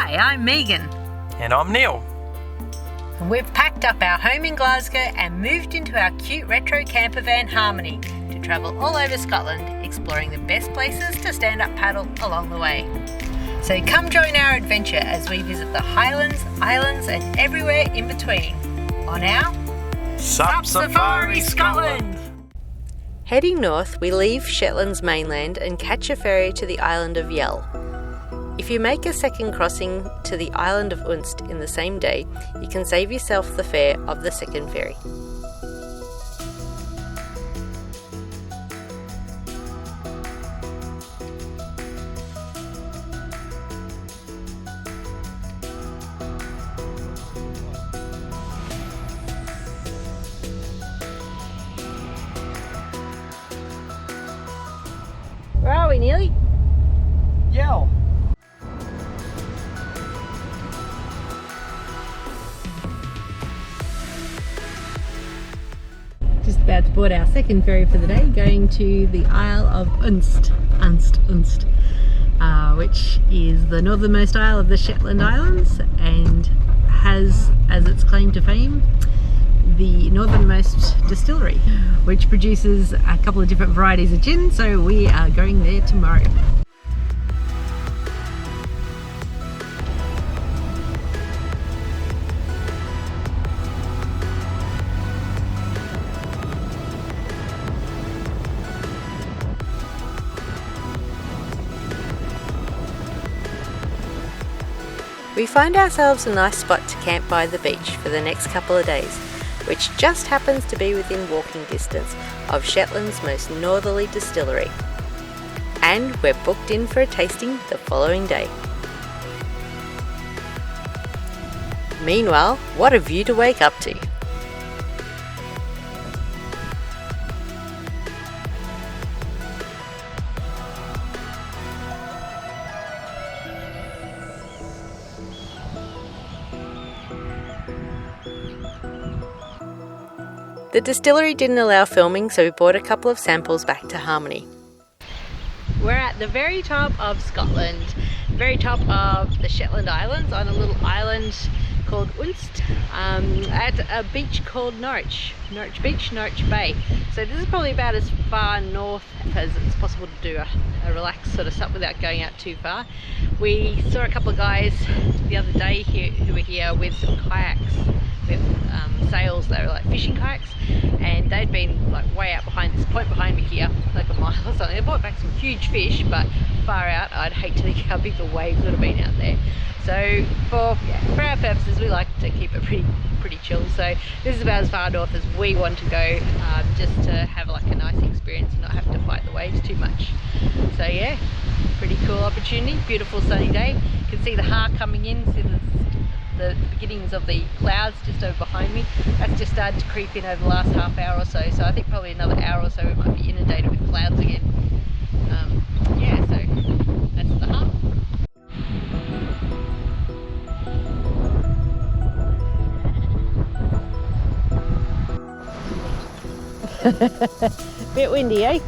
Hi, I'm Megan. And I'm Neil. And we've packed up our home in Glasgow and moved into our cute retro camper van Harmony to travel all over Scotland, exploring the best places to stand up paddle along the way. So come join our adventure as we visit the Highlands, Islands and everywhere in between on our SUP Safari Scotland! Heading north, we leave Shetland's mainland and catch a ferry to the island of Yell. If you make a second crossing to the island of Unst in the same day, you can save yourself the fare of the second ferry. Where are we, Nearly? Yell! Just about to board our second ferry for the day, going to the Isle of Unst, which is the northernmost isle of the Shetland Islands and has as its claim to fame the northernmost distillery, which produces a couple of different varieties of gin, so we are going there tomorrow. We find ourselves a nice spot to camp by the beach for the next couple of days, which just happens to be within walking distance of Shetland's most northerly distillery. And we're booked in for a tasting the following day. Meanwhile, what a view to wake up to! The distillery didn't allow filming, so we brought a couple of samples back to Harmony. We're at the very top of Scotland, very top of the Shetland Islands, on a little island called Unst, at a beach called Norwich Beach, Norwich Bay. So this is probably about as far north as it's possible to do a relaxed sort of sup without going out too far. We saw a couple of guys the other day here who were here with some kayaks, with sails. They were like fishing kayaks, and they'd been like way out behind this point behind me here, like a mile or something. They brought back some huge fish, but far out. I'd hate to think how big the waves would have been out there. So for our purposes, we like to keep it pretty chill. So this is about as far north as we want to go, just to have like a nice experience and not have to fight the waves too much. So yeah, pretty cool opportunity. Beautiful sunny day. You can see the Ha coming in. See the beginnings of the clouds just over behind me. That's just started to creep in over the last half hour or so. So I think probably another hour or so we might be inundated with clouds again. Yeah, so that's the Ha. Bit windy, eh?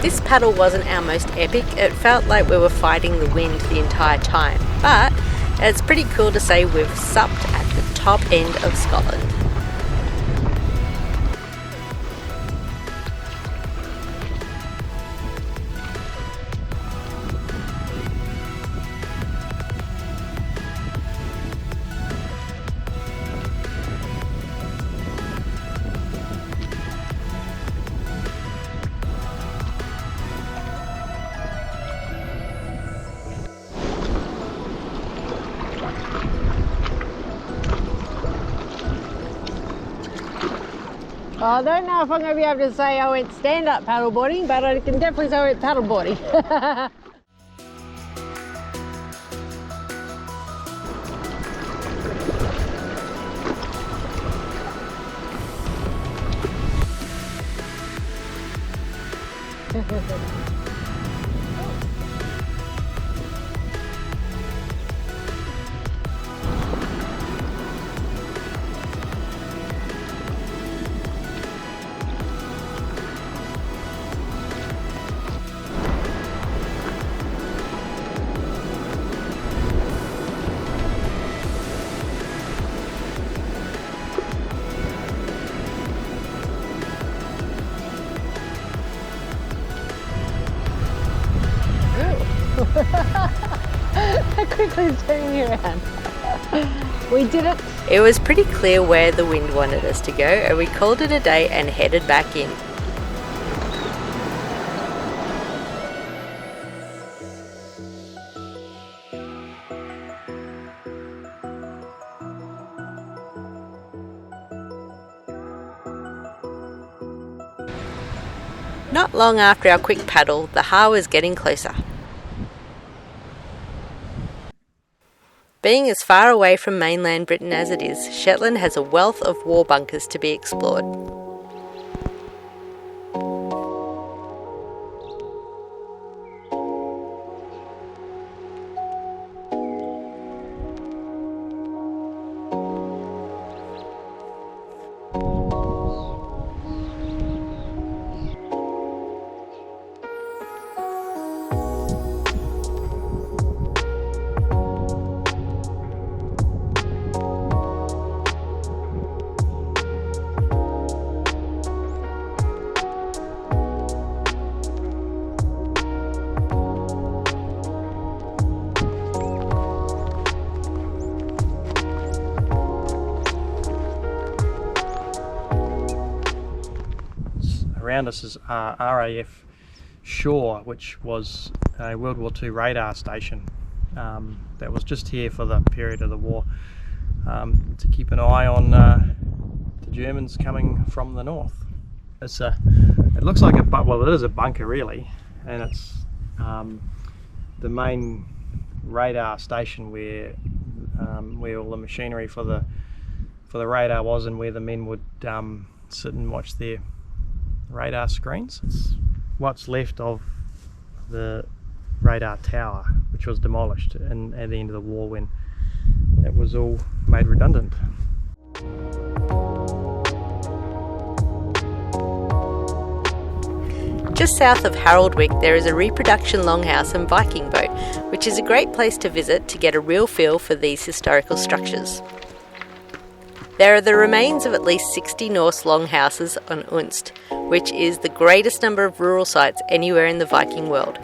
This paddle wasn't our most epic. It felt like we were fighting the wind the entire time, but it's pretty cool to say we've supped at the top end of Scotland. Well, I don't know if I'm going to be able to say I went stand-up paddleboarding, but I can definitely say I went paddleboarding. How quickly it's turning me around. We did it. It was pretty clear where the wind wanted us to go, and we called it a day and headed back in. Not long after our quick paddle, the Har was getting closer. Being as far away from mainland Britain as it is, Shetland has a wealth of war bunkers to be explored. Around us is RAF Shaw, which was a World War II radar station that was just here for the period of the war to keep an eye on the Germans coming from the north. It looks like well, it is a bunker really, and it's the main radar station where all the machinery for the radar was, and where the men would sit and watch their radar screens. It's what's left of the radar tower, which was demolished at the end of the war when it was all made redundant. Just south of Haroldwick there is a reproduction longhouse and Viking boat, which is a great place to visit to get a real feel for these historical structures. There are the remains of at least 60 Norse longhouses on Unst, which is the greatest number of rural sites anywhere in the Viking world.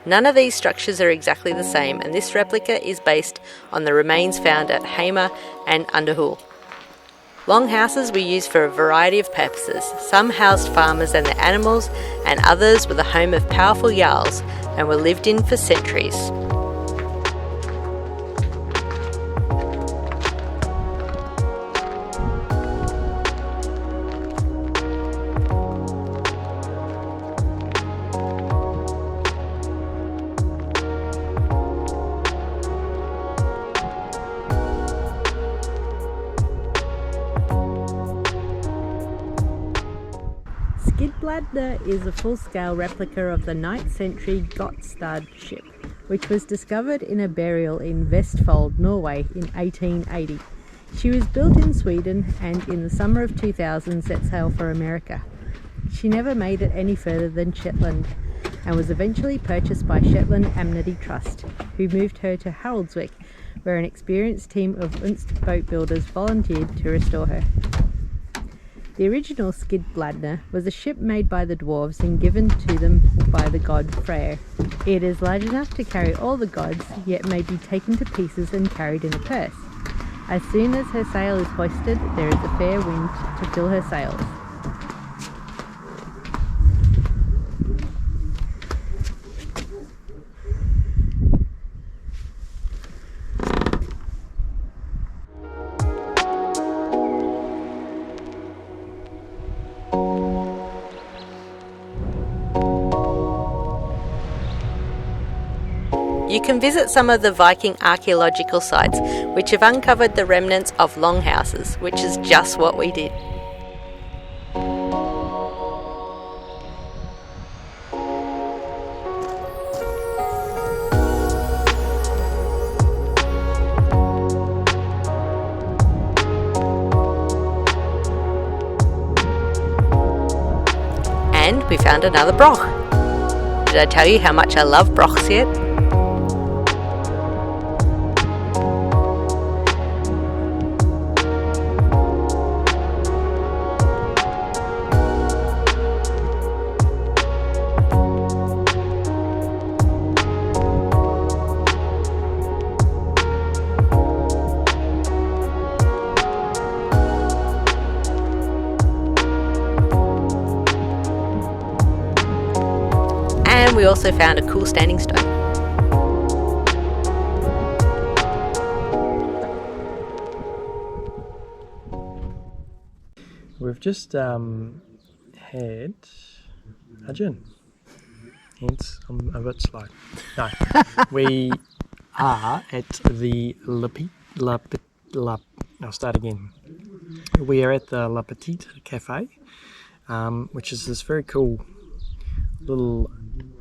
None of these structures are exactly the same, and this replica is based on the remains found at Hamar and Underhull. Longhouses were used for a variety of purposes. Some housed farmers and their animals, and others were the home of powerful jarls and were lived in for centuries. Skidbladner is a full-scale replica of the 9th century Gotstad ship, which was discovered in a burial in Vestfold, Norway in 1880. She was built in Sweden and in the summer of 2000 set sail for America. She never made it any further than Shetland and was eventually purchased by Shetland Amnesty Trust, who moved her to Haraldswick, where an experienced team of Unst boat builders volunteered to restore her. The original Skidbladner was a ship made by the dwarves and given to them by the god Freyr. It is large enough to carry all the gods, yet may be taken to pieces and carried in a purse. As soon as her sail is hoisted, there is a fair wind to fill her sails. you can visit some of the Viking archaeological sites which have uncovered the remnants of longhouses, which is just what we did. And we found another broch. Did I tell you how much I love brochs yet? And we also found a cool standing stone. We've just had a gin. Hence, I'm a bit slow. No, we are at the I'll start again. We are at the La Petite Cafe, which is this very cool little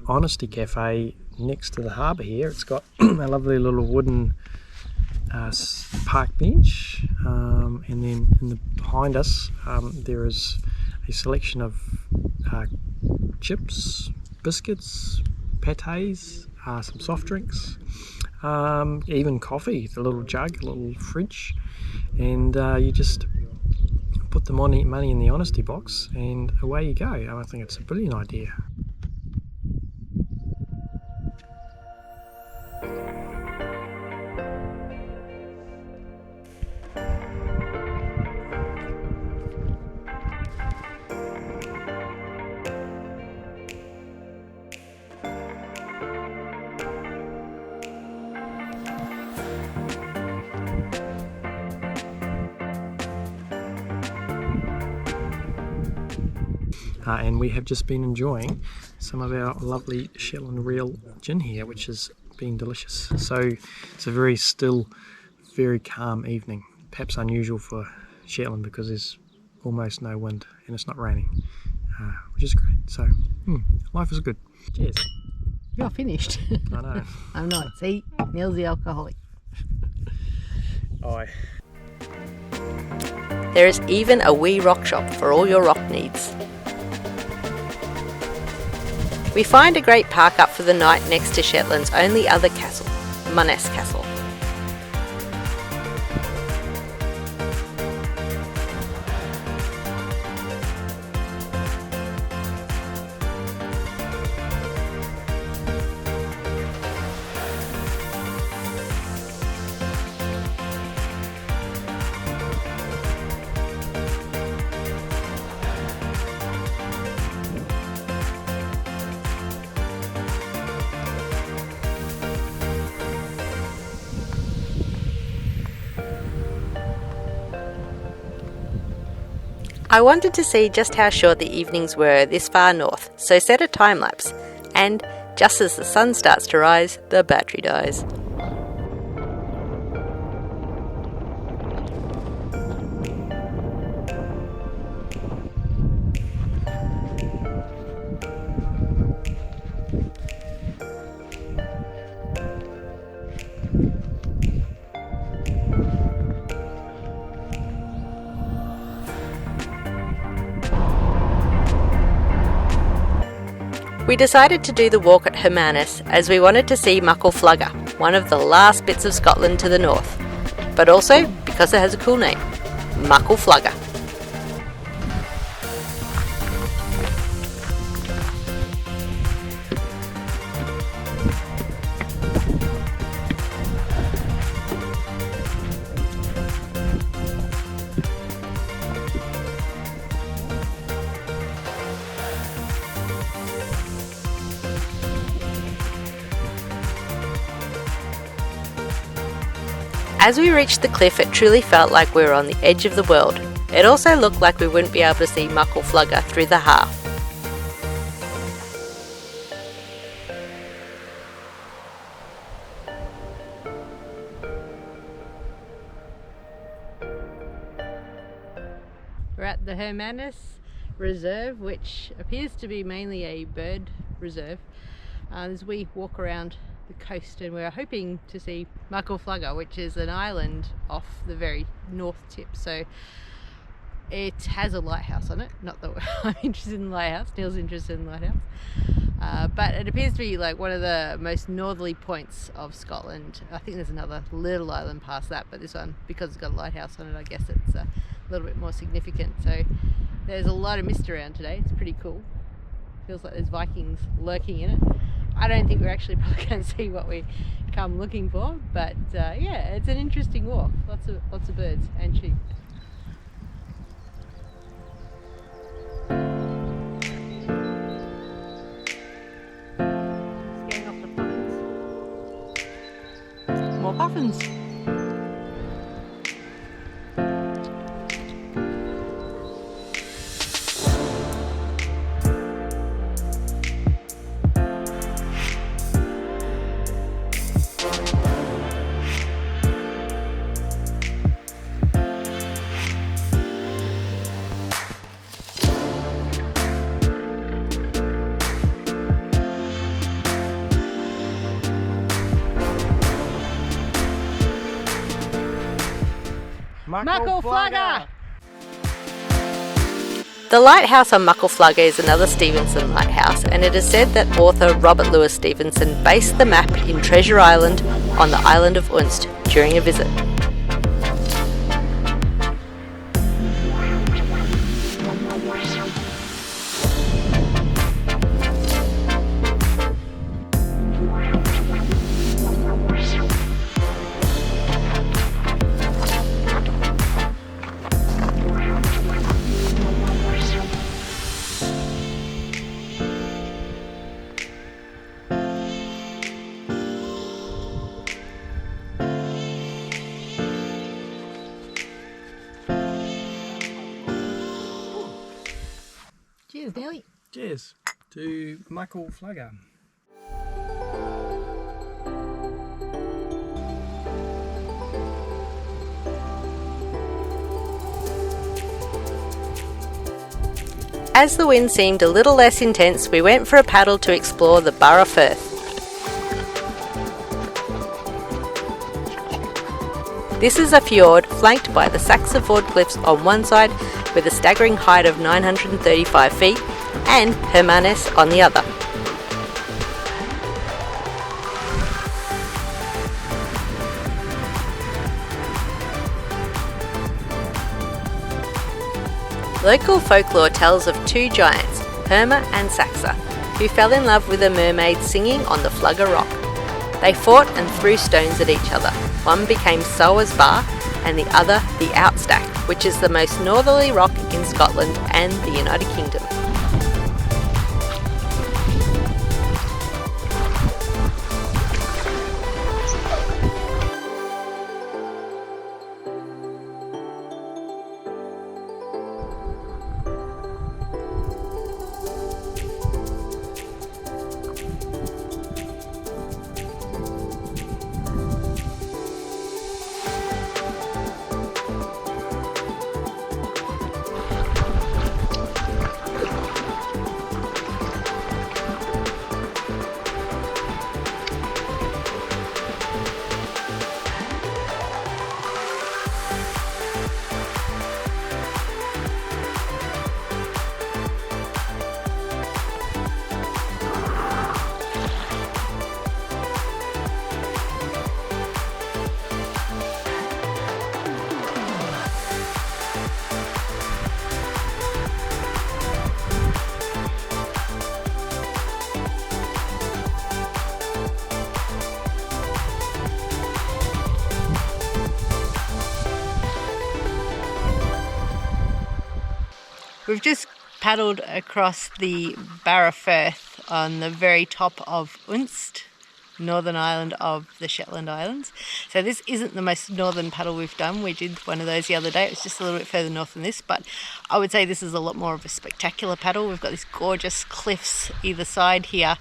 honesty cafe next to the harbour here. It's got a lovely little wooden park bench, and then behind us there is a selection of chips, biscuits, patés, some soft drinks, even coffee, the little jug, a little fridge, and you just put the money in the honesty box and away you go. I think it's a brilliant idea. And we have just been enjoying some of our lovely Shetland Reel Gin here, which has been delicious. So it's a very still, very calm evening, perhaps unusual for Shetland because there's almost no wind and it's not raining, which is great. So life is good. Cheers. You're finished. I know. I'm not. See, Neil's the alcoholic. Aye. There is even a wee rock shop for all your rock needs. We find a great park up for the night next to Shetland's only other castle, Unst Castle. I wanted to see just how short the evenings were this far north, so set a time lapse, and just as the sun starts to rise, the battery dies. We decided to do the walk at Hermanus as we wanted to see Muckel Flugga, one of the last bits of Scotland to the north, but also because it has a cool name, Muckel Flugga. As we reached the cliff, it truly felt like we were on the edge of the world. It also looked like we wouldn't be able to see Muckel Flugga through the half. We're at the Hermanus Reserve, which appears to be mainly a bird reserve. As we walk around the coast, and we're hoping to see Muckel Flugga, which is an island off the very north tip. So it has a lighthouse on it. Not that I'm interested in the lighthouse, Neil's interested in the lighthouse. But it appears to be like one of the most northerly points of Scotland. I think there's another little island past that, but this one, because it's got a lighthouse on it, I guess it's a little bit more significant. So there's a lot of mist around today. It's pretty cool. Feels like there's Vikings lurking in it. I don't think we're actually probably going to see what we come looking for, but yeah, it's an interesting walk. Lots of birds and sheep. Scaring off the puffins. More puffins. Muckel Flugga! The lighthouse on Muckel Flugga is another Stevenson lighthouse, and it is said that author Robert Louis Stevenson based the map in Treasure Island on the island of Unst during a visit. Cheers, Nelly. Cheers to Muckel Flugga. As the wind seemed a little less intense, we went for a paddle to explore the Burra Firth. This is a fjord flanked by the Saxaford Cliffs on one side with a staggering height of 935 feet and Hermanus on the other. Local folklore tells of two giants, Herma and Saxa, who fell in love with a mermaid singing on the Flugga Rock. They fought and threw stones at each other. One became Soa's Bar and the other the Outstack, which is the most northerly rock in Scotland and the United Kingdom. We've just paddled across the Burra Firth on the very top of Unst, northern island of the Shetland Islands. So this isn't the most northern paddle we've done. We did one of those the other day. It was just a little bit further north than this, but I would say this is a lot more of a spectacular paddle. We've got these gorgeous cliffs either side here,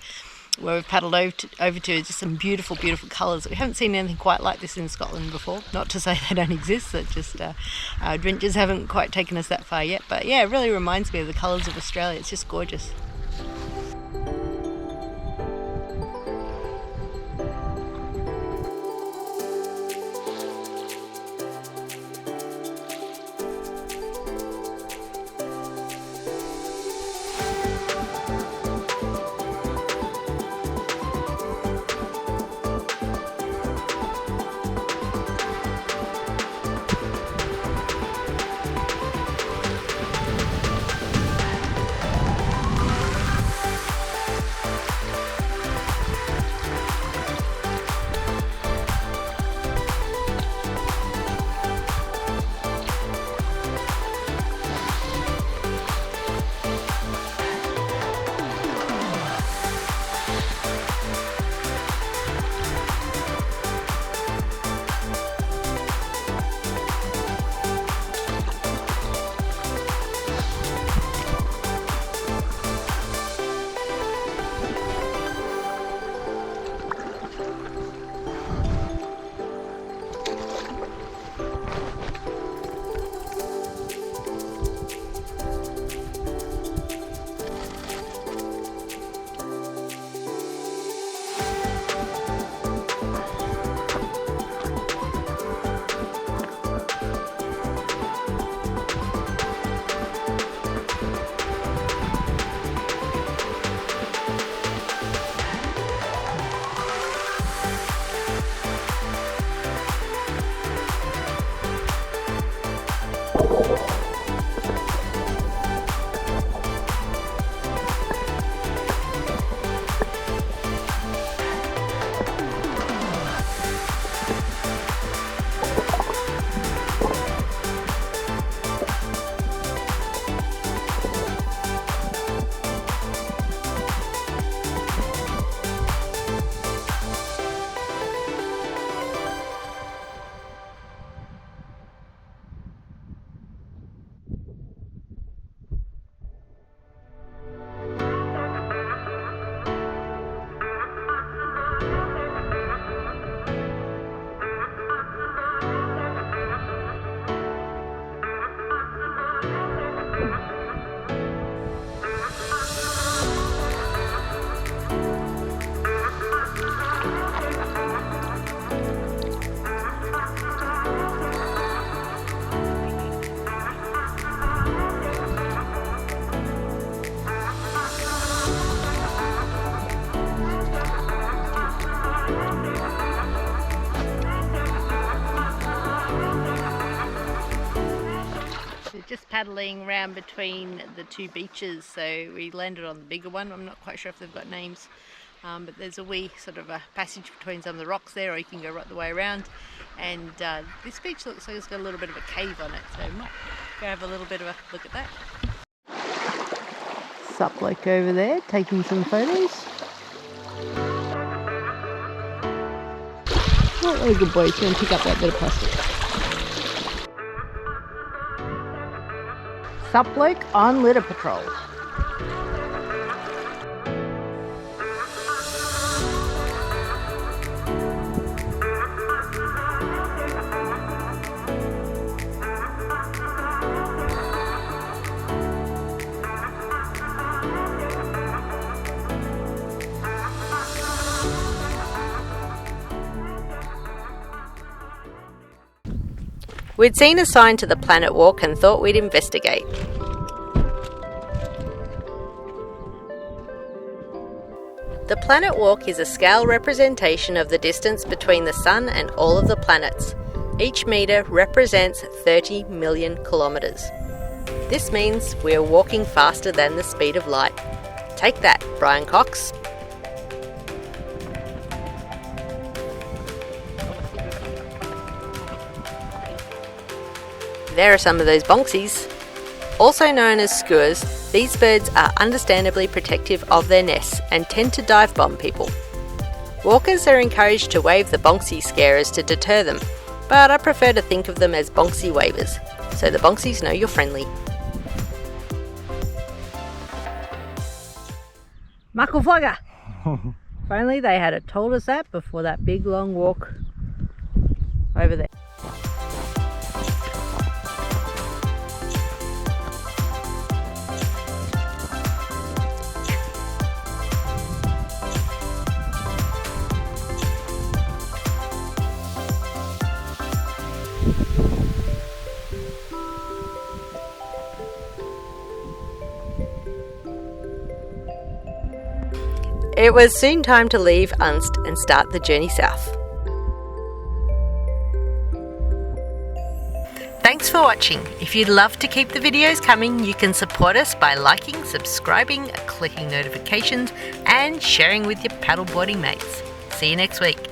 where we've paddled over to just some beautiful, beautiful colours. We haven't seen anything quite like this in Scotland before. Not to say they don't exist, that just our adventures haven't quite taken us that far yet. But yeah, it really reminds me of the colours of Australia. It's just gorgeous. Just paddling around between the two beaches, so we landed on the bigger one. I'm not quite sure if they've got names, but there's a wee sort of a passage between some of the rocks there, or you can go right the way around. And this beach looks like it's got a little bit of a cave on it, so I might go have a little bit of a look at that. SUP bloke over there taking some photos. Oh, what a good boy, he's going to pick up that bit of plastic. SUP bloke on litter patrol. We'd seen a sign to the Planet Walk and thought we'd investigate. The Planet Walk is a scale representation of the distance between the Sun and all of the planets. Each metre represents 30 million kilometres. This means we are walking faster than the speed of light. Take that, Brian Cox. There are some of those bonksies. Also known as skuas, these birds are understandably protective of their nests and tend to dive bomb people. Walkers are encouraged to wave the bonksy scarers to deter them, but I prefer to think of them as bonksy wavers, so the bonksies know you're friendly. Muckel Flugga! If only they had told us that before that big long walk over there. It was soon time to leave Unst and start the journey south. Thanks for watching. If you'd love to keep the videos coming, you can support us by liking, subscribing, clicking notifications and sharing with your paddleboarding mates. See you next week.